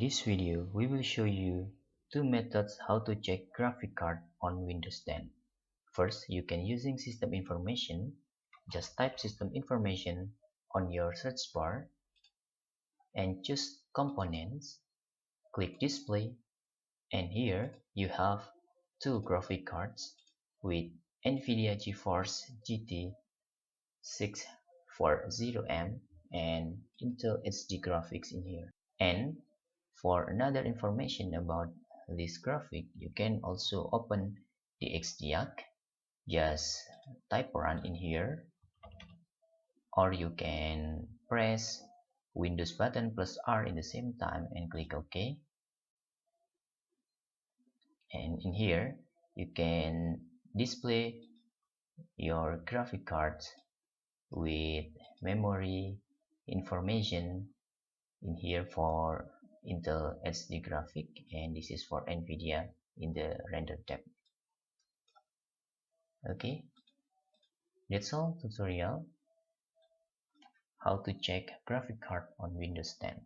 this video, we will show you two methods how to check graphic card on Windows 10. First, you can using system information. Just type system information on your search bar and choose components. Click display, and here you have two graphic cards with NVIDIA GeForce GT 640M and Intel HD graphics in here. And for another information about this graphic, you can also open the XDiac. Just type run in here, or you can press Windows button plus R in the same time and click OK. And in here you can display your graphic cards with memory information in here for Intel HD graphic, and this is for NVIDIA in the render tab. Okay, that's all tutorial how to check graphic card on Windows 10.